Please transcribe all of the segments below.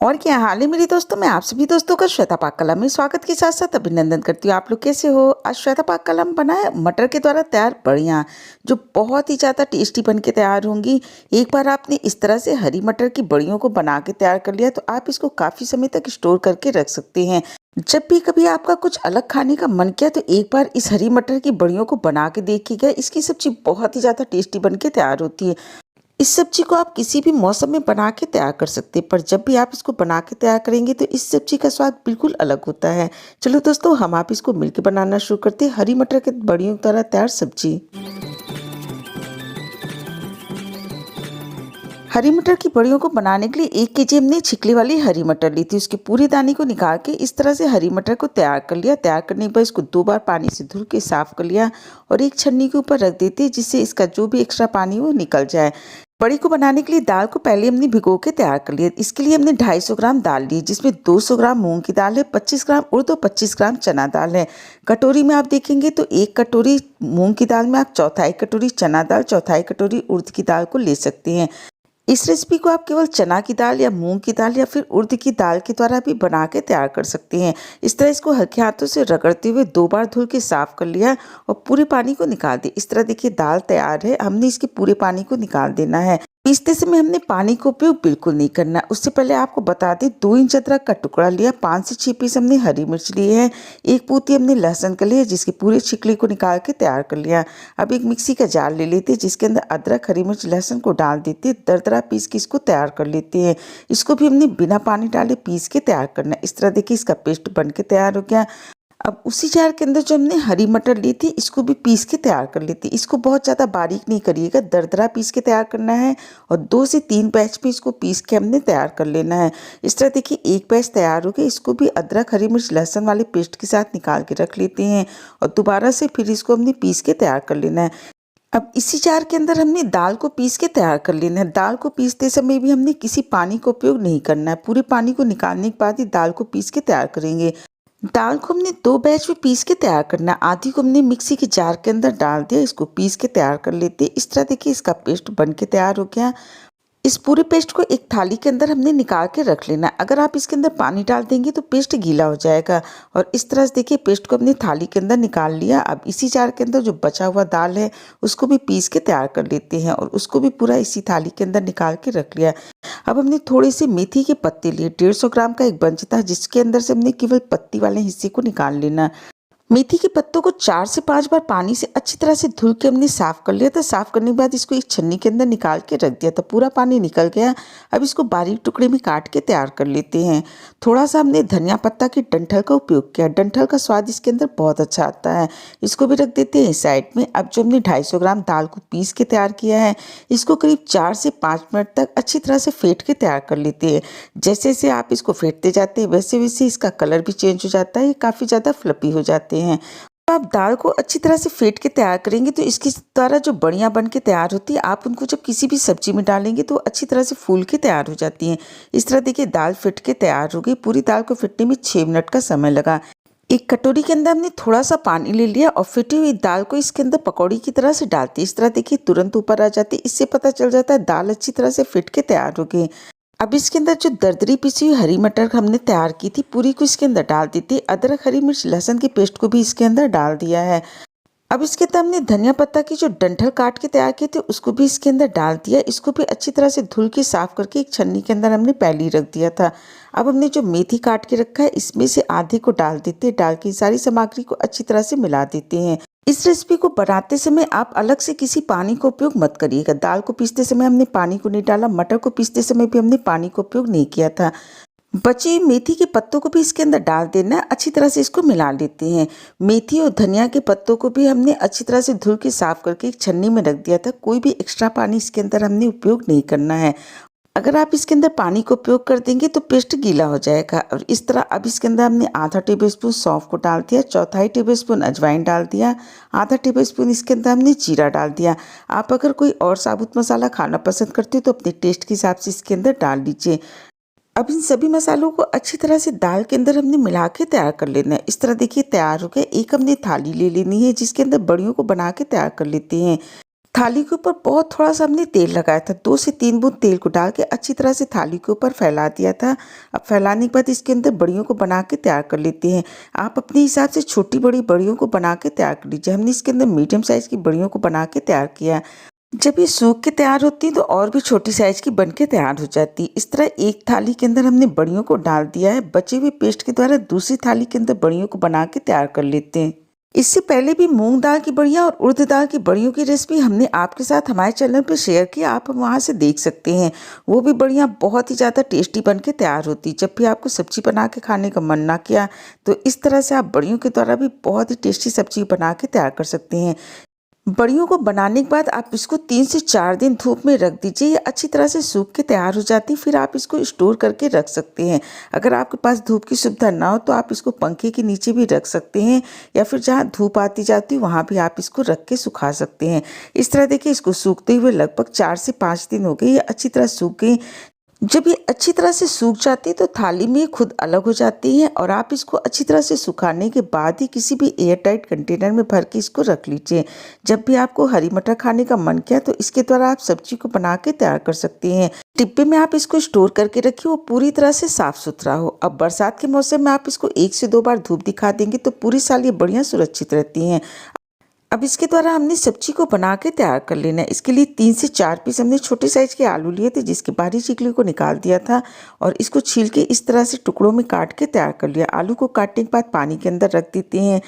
और क्या हाल है मेरे दोस्तों। मैं आप सभी दोस्तों का श्वेता पाक कलम में स्वागत के साथ साथ अभिनंदन करती हूँ। आप लोग कैसे हो। आज श्वेता पाक कलम बनाए मटर के द्वारा तैयार बढ़िया, जो बहुत ही ज़्यादा टेस्टी बन के तैयार होंगी। एक बार आपने इस तरह से हरी मटर की बड़ियों को बना के तैयार कर लिया तो आप इसको काफ़ी समय तक स्टोर करके रख सकते हैं। जब भी कभी आपका कुछ अलग खाने का मन किया तो एक बार इस हरी मटर की बड़ियों को बना के देखिएगा। इसकी सब्जी बहुत ही ज़्यादा टेस्टी बन के तैयार होती है। इस सब्जी को आप किसी भी मौसम में बना के तैयार कर सकते हैं, पर जब भी आप इसको बना के तैयार करेंगे तो इस सब्जी का स्वाद बिल्कुल अलग होता है। चलो दोस्तों, हम आप इसको मिलकर बनाना शुरू करते हैं। हरी मटर के बड़ियों की तरह तैयार सब्जी। हरी मटर की बड़ियों को बनाने के लिए 1 केजी हमने छिकली वाली हरी मटर ली थी। उसके पूरे दाने को निकाल के इस तरह से हरी मटर को तैयार कर लिया। तैयार करने के बाद इसको 2 बार पानी से धुल के साफ कर लिया और एक छन्नी के ऊपर रख देते हैं, जिससे इसका जो भी एक्स्ट्रा पानी है वो निकल जाए। बड़ी को बनाने के लिए दाल को पहले हमने भिगो के तैयार कर लिया। इसके लिए हमने 250 ग्राम दाल ली, जिसमें 200 ग्राम मूंग की दाल है, 25 ग्राम उड़द और 25 ग्राम चना दाल है। कटोरी में आप देखेंगे तो 1 कटोरी मूंग की दाल में आप चौथाई कटोरी चना दाल, चौथाई कटोरी उड़द की दाल को ले सकते हैं। इस रेसिपी को आप केवल चना की दाल या मूंग की दाल या फिर उड़द की दाल के द्वारा भी बना के तैयार कर सकते हैं। इस तरह इसको हल्के हाथों से रगड़ते हुए 2 बार धुल के साफ कर लिया और पूरे पानी को निकाल दिया। इस तरह देखिए दाल तैयार है। हमने इसके पूरे पानी को निकाल देना है। पीसते समय हमने पानी का उपयोग बिल्कुल नहीं करना। उससे पहले आपको बता दें, 2 इंच अदरक का टुकड़ा लिया, 5 से 6 पीस हमने हरी मिर्च लिए हैं, 1 पोती हमने लहसुन का लिया, जिसके पूरे छिकले को निकाल के तैयार कर लिया। अब एक मिक्सी का जार ले लेते हैं, जिसके अंदर अदरक, हरी मिर्च, लहसुन को डाल देते, दरदरा पीस के इसको तैयार कर लेते हैं। इसको भी हमने बिना पानी डाले पीस के तैयार करना है। इस तरह देखिए इसका पेस्ट बन के तैयार हो गया। अब उसी जार के अंदर जो हमने हरी मटर ली थी, इसको भी पीस के तैयार कर लेते। इसको बहुत ज़्यादा बारीक नहीं करिएगा, दरदरा पीस के तैयार करना है और 2 से 3 बैच में इसको पीस के हमने तैयार कर लेना है। इस तरह देखिए एक बैच तैयार हो गया। इसको भी अदरक, हरी मिर्च, लहसुन वाले पेस्ट के साथ निकाल के रख लेते हैं और दोबारा से फिर इसको हमने पीस के तैयार कर लेना है। अब इसी जार के अंदर हमने दाल को पीस के तैयार कर लेना है। दाल को पीसते समय भी हमने किसी पानी का उपयोग नहीं करना है। पूरे पानी को निकालने के बाद ही दाल को पीस के तैयार करेंगे। दाल को हमने 2 बैच में पीस के तैयार करना है। आधी को हमने मिक्सी के जार के अंदर डाल दिया, इसको पीस के तैयार कर लेते हैं। इस तरह देखिए इसका पेस्ट बन के तैयार हो गया। इस पूरे पेस्ट को एक थाली के अंदर हमने निकाल के रख लेना है। अगर आप इसके अंदर पानी डाल देंगे तो पेस्ट गीला हो जाएगा। और इस तरह से देखिए पेस्ट को हमने थाली के अंदर निकाल लिया। अब इसी जार के अंदर जो बचा हुआ दाल है उसको भी पीस के तैयार कर लेते हैं और उसको भी पूरा इसी थाली के अंदर निकाल के रख लिया। अब हमने थोड़े से मेथी के पत्ते लिए, 150 ग्राम का एक बंच था, जिसके अंदर से हमने केवल पत्ती वाले हिस्से को निकाल लेना। मेथी के पत्तों को 4 से 5 बार पानी से अच्छी तरह से धुल के हमने साफ कर लिया था। साफ करने के बाद इसको एक छन्नी के अंदर निकाल के रख दिया था, पूरा पानी निकल गया। अब इसको बारीक टुकड़े में काट के तैयार कर लेते हैं। थोड़ा सा हमने धनिया पत्ता की डंठल का उपयोग किया। डंठल का स्वाद इसके अंदर बहुत अच्छा आता है। इसको भी रख देते हैं साइड में। अब जो हमने 250 ग्राम दाल को पीस के तैयार किया है, इसको करीब 4 से 5 मिनट तक अच्छी तरह से फेंट के तैयार कर लेते हैं। जैसे जैसे आप इसको फेंटते जाते हैं वैसे वैसे इसका कलर भी चेंज हो जाता है, ये काफ़ी ज़्यादा फ्लफी हो जाते हैं। आप दाल को अच्छी तरह से फेंट के तैयार करेंगे तो इसके द्वारा जो बड़ियाँ बन के तैयार होती है, आप उनको जब किसी भी सब्जी में डालेंगे तो अच्छी तरह से फूल के तैयार हो जाती हैं। इस तरह देखिए दाल फेंट के तैयार हो गई। पूरी दाल को फेंटने में 6 मिनट का समय लगा। एक कटोरी के अंदर हमने थोड़ा सा पानी ले लिया और फेंटी हुई दाल को इसके अंदर पकौड़ी की तरह से डालती। इस तरह देखिए तुरंत ऊपर आ जाती। इससे पता चल जाता है दाल अच्छी तरह से फेंट के तैयार हो गई। अब इसके अंदर जो दरदरी पिसी हुई हरी मटर हमने तैयार की थी, पूरी को इसके अंदर डाल दी थी। अदरक, हरी मिर्च, लहसुन की पेस्ट को भी इसके अंदर डाल दिया है। अब इसके अंदर हमने धनिया पत्ता की जो डंठल काट के तैयार किए थे उसको भी इसके अंदर डाल दिया। इसको भी अच्छी तरह से धुल के साफ करके एक छन्नी के अंदर हमने पहले ही रख दिया था। अब हमने जो मेथी काट के रखा है इसमें से आधे को डाल देते हैं। डाल के सारी सामग्री को अच्छी तरह से मिला देते हैं। इस रेसिपी को बनाते समय आप अलग से किसी पानी का उपयोग मत करिएगा। दाल को पीसते समय हमने पानी को नहीं डाला, मटर को पीसते समय भी हमने पानी का उपयोग नहीं किया था। बची मेथी के पत्तों को भी इसके अंदर डाल देना। अच्छी तरह से इसको मिला लेते हैं। मेथी और धनिया के पत्तों को भी हमने अच्छी तरह से धुल के साफ करके एक छन्नी में रख दिया था। कोई भी एक्स्ट्रा पानी इसके अंदर हमने उपयोग नहीं करना है। अगर आप इसके अंदर पानी का उपयोग कर देंगे तो पेस्ट गीला हो जाएगा। और इस तरह अब इसके अंदर हमने आधा टेबलस्पून सौंफ को डाल दिया, चौथाई टेबलस्पून अजवाइन डाल दिया, आधा टेबलस्पून इसके अंदर हमने जीरा डाल दिया। आप अगर कोई और साबुत मसाला खाना पसंद करते हो तो अपने टेस्ट के हिसाब से इसके अंदर डाल लीजिए। अब इन सभी मसालों को अच्छी तरह से दाल के अंदर हमने मिला के तैयार कर लेना है। इस तरह देखिए तैयार हो गया। एक हमने थाली ले लेनी है जिसके अंदर बड़ियों को बना के तैयार कर लेते हैं। थाली के ऊपर बहुत थोड़ा सा हमने तेल लगाया था, 2 से 3 बूंद तेल को डाल के अच्छी तरह से थाली के ऊपर फैला दिया था। अब फैलाने के बाद इसके अंदर बड़ियों को बना के तैयार कर लेते हैं। आप अपने हिसाब से छोटी बड़ी बड़ियों को बना के तैयार कर लीजिए। हमने इसके अंदर मीडियम साइज़ की बड़ियों को बना के तैयार किया। जब ये सूख के तैयार होती है तो और भी छोटी साइज़ की बन के तैयार हो जाती है। इस तरह एक थाली के अंदर हमने बड़ियों को डाल दिया है। बचे हुए पेस्ट के द्वारा दूसरी थाली के अंदर बड़ियों को बना के तैयार कर लेते हैं। इससे पहले भी मूंग दाल की बड़ियाँ और उड़द दाल की बड़ियों की रेसिपी हमने आपके साथ हमारे चैनल पर शेयर की, आप वहाँ से देख सकते हैं। वो भी बड़ियाँ बहुत ही ज़्यादा टेस्टी बन के तैयार होती। जब भी आपको सब्जी बना के खाने का मन ना किया तो इस तरह से आप बड़ियों के द्वारा भी बहुत ही टेस्टी सब्जी बना के तैयार कर सकते हैं। बड़ियों को बनाने के बाद आप इसको 3 से 4 दिन धूप में रख दीजिए। ये अच्छी तरह से सूख के तैयार हो जाती, फिर आप इसको स्टोर करके रख सकते हैं। अगर आपके पास धूप की सुविधा ना हो तो आप इसको पंखे के नीचे भी रख सकते हैं, या फिर जहाँ धूप आती जाती है वहाँ भी आप इसको रख के सुखा सकते हैं। इस तरह देखिए, इसको सूखते हुए लगभग 4 से 5 दिन हो गए। ये अच्छी तरह सूख गई। जब ये अच्छी तरह से सूख जाती है तो थाली में खुद अलग हो जाती है, और आप इसको अच्छी तरह से सुखाने के बाद ही किसी भी एयर टाइट कंटेनर में भर के इसको रख लीजिए। जब भी आपको हरी मटर खाने का मन किया तो इसके द्वारा आप सब्जी को बना के तैयार कर सकते हैं। डिब्बे में आप इसको स्टोर करके रखिए, वो पूरी तरह से साफ सुथरा हो। अब बरसात के मौसम में आप इसको 1 से 2 बार धूप दिखा देंगे तो पूरी साल ये बढ़िया सुरक्षित रहती हैं। अब इसके द्वारा हमने सब्जी को बना के तैयार कर लेना है। इसके लिए 3 से 4 पीस हमने छोटे साइज के आलू लिए थे, जिसकी बाहरी छिकली को निकाल दिया था, और इसको छील के इस तरह से टुकड़ों में काट के तैयार कर लिया। आलू को काटने के बाद पानी के अंदर रख देते हैं।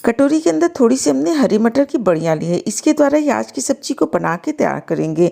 कटोरी के अंदर थोड़ी सी हमने हरी मटर की बड़ियाँ ली है। इसके द्वारा ही आज की सब्जी को बना के तैयार करेंगे।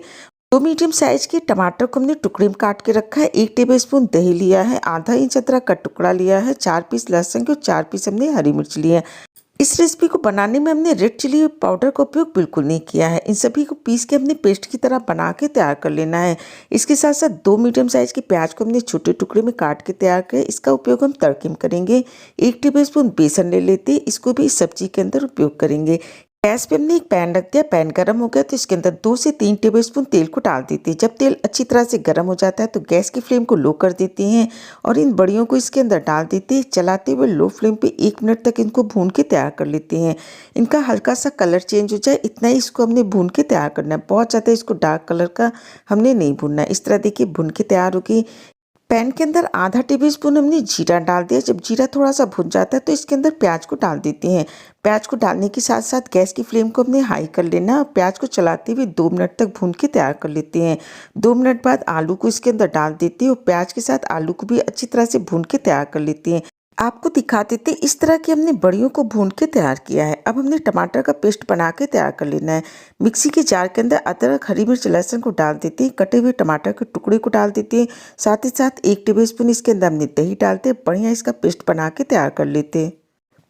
2 मीडियम साइज के टमाटर को हमने टुकड़े में काट के रखा है। 1 टेबलस्पून दही लिया है, आधा इंच अदरक का टुकड़ा लिया है, 4 पीस लहसुन के और 4 पीस हमने हरी मिर्च लिए है। इस रेसिपी को बनाने में हमने रेड चिली पाउडर का उपयोग बिल्कुल नहीं किया है। इन सभी को पीस के हमने पेस्ट की तरह बना के तैयार कर लेना है। इसके साथ साथ 2 मीडियम साइज के प्याज को हमने छोटे टुकड़े में काट के तैयार किया। इसका उपयोग हम तड़के में करेंगे। 1 टेबलस्पून बेसन ले लेते हैं, इसको भी इस सब्जी के अंदर उपयोग करेंगे। गैस पे हमने एक पैन रख दिया। पैन गर्म हो गया तो इसके अंदर 2 से 3 टेबलस्पून तेल को डाल देते हैं। जब तेल अच्छी तरह से गर्म हो जाता है तो गैस की फ्लेम को लो कर देते हैं, और इन बड़ियों को इसके अंदर डाल देते हैं। चलाते हुए लो फ्लेम पे 1 मिनट तक इनको भून के तैयार कर लेते हैं। इनका हल्का सा कलर चेंज हो जाए इतना ही इसको हमने भून के तैयार करना है। बहुत ज़्यादा इसको डार्क कलर का हमने नहीं भूनना है। इस तरह देखिए भून के तैयार होगी। पैन के अंदर आधा टेबलस्पून हमने जीरा डाल दिया। जब जीरा थोड़ा सा भुन जाता है तो इसके अंदर प्याज को डाल देते हैं। प्याज को डालने के साथ साथ गैस की फ्लेम को हमने हाई कर लेना है। प्याज को चलाते हुए 2 मिनट तक भून के तैयार कर लेते हैं। 2 मिनट बाद आलू को इसके अंदर डाल देते हैं, और प्याज के साथ आलू को भी अच्छी तरह से भून के तैयार कर लेते हैं। आपको दिखा देते इस तरह की हमने बड़ियों को भून के तैयार किया है। अब हमने टमाटर का पेस्ट बना के तैयार कर लेना है। मिक्सी के जार के अंदर अदरक, हरी मिर्च, लहसुन को डाल देते हैं। कटे हुए टमाटर के टुकड़े को डाल देते हैं। साथ ही साथ 1 टेबलस्पून इसके अंदर हमने दही डालते हैं। बढ़िया इसका पेस्ट बना के तैयार कर लेते हैं।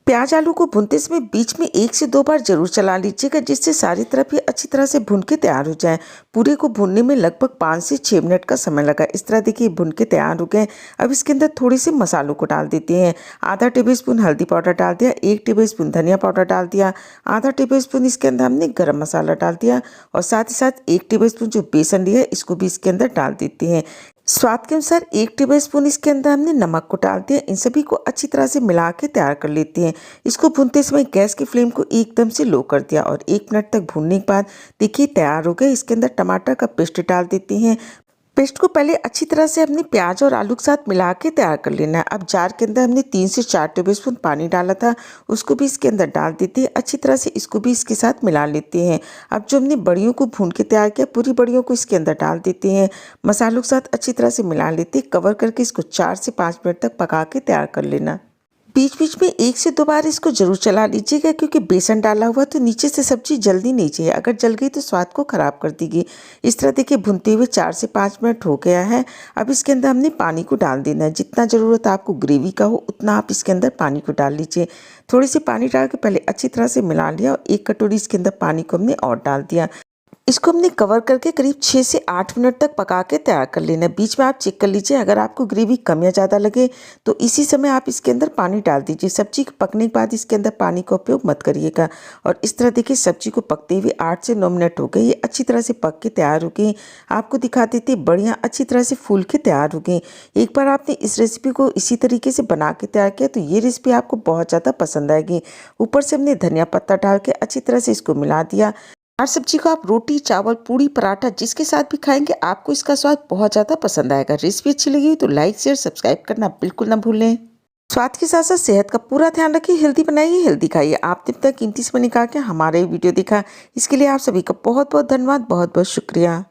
प्याज आलू को भूनते समय बीच में 1 से 2 बार जरूर चला लीजिएगा, जिससे सारी तरफ ये अच्छी तरह से भून के तैयार हो जाए। पूरे को भूनने में लगभग 5 से 6 मिनट का समय लगा। इस तरह देखिए भून के तैयार हो गए। अब इसके अंदर थोड़े से मसालों को डाल देते हैं। आधा टेबलस्पून हल्दी पाउडर डाल दिया, 1 टेबलस्पून धनिया पाउडर डाल दिया, आधा टेबलस्पून इसके अंदर हमने गरम मसाला डाल दिया, और साथ ही साथ 1 टेबलस्पून जो बेसन लिया है इसको भी इसके अंदर डाल देते हैं। स्वाद के अनुसार 1 टेबलस्पून इसके अंदर हमने नमक को डाल दिया। इन सभी को अच्छी तरह से मिला के तैयार कर लेते हैं। इसको भूनते समय गैस की फ्लेम को एकदम से लो कर दिया, और 1 मिनट तक भूनने के बाद देखिए तैयार हो गए। इसके अंदर टमाटर का पेस्ट डाल देते हैं। पेस्ट को पहले अच्छी तरह से हमने प्याज और आलू के साथ मिला के तैयार कर लेना है। अब जार के अंदर हमने 3 से 4 टेबलस्पून पानी डाला था, उसको भी इसके अंदर डाल देते हैं। अच्छी तरह से इसको भी इसके साथ मिला लेते हैं। अब जो हमने बड़ियों को भून के तैयार किया, पूरी बड़ियों को इसके अंदर डाल देते हैं। मसालों के साथ अच्छी तरह से मिला लेते हैं। कवर करके इसको 4 से 5 मिनट तक पका के तैयार कर लेना। बीच बीच में 1 से 2 बार इसको जरूर चला लीजिएगा, क्योंकि बेसन डाला हुआ तो नीचे से सब्जी जल्दी नहीं चाहिए। अगर जल गई तो स्वाद को खराब कर देगी। इस तरह देखिए भुनते हुए 4 से 5 मिनट हो गया है। अब इसके अंदर हमने पानी को डाल देना है। जितना ज़रूरत आपको ग्रेवी का हो उतना आप इसके अंदर पानी को डाल लीजिए। थोड़ी सी पानी डाल के पहले अच्छी तरह से मिला लिया, और 1 कटोरी इसके अंदर पानी को हमने और डाल दिया। इसको हमने कवर करके करीब 6 से 8 मिनट तक पका के तैयार कर लेना है। बीच में आप चेक कर लीजिए, अगर आपको ग्रेवी कम या ज़्यादा लगे तो इसी समय आप इसके अंदर पानी डाल दीजिए। सब्जी पकने के बाद इसके अंदर पानी का उपयोग मत करिएगा। और इस तरह देखिए सब्जी को पकते हुए 8 से 9 मिनट हो गए। ये अच्छी तरह से पक के तैयार हो गई। आपको दिखा देते बढ़िया अच्छी तरह से फूल के तैयार हो गई। एक बार आपने इस रेसिपी को इसी तरीके से बना के तैयार किया तो ये रेसिपी आपको बहुत ज़्यादा पसंद आएगी। ऊपर से हमने धनिया पत्ता डाल के अच्छी तरह से इसको मिला दिया। हर सब्जी को आप रोटी, चावल, पूड़ी, पराठा जिसके साथ भी खाएंगे आपको इसका स्वाद बहुत ज़्यादा पसंद आएगा। रेसिपी अच्छी लगी तो लाइक, शेयर, सब्सक्राइब करना बिल्कुल ना भूलें। स्वाद के साथ साथ सेहत का पूरा ध्यान रखिए। हेल्दी बनाइए, हेल्दी खाइए। आपने अब तक कीमती समय निकाल के हमारे वीडियो देखा, इसके लिए आप सभी का बहुत बहुत धन्यवाद, बहुत बहुत शुक्रिया।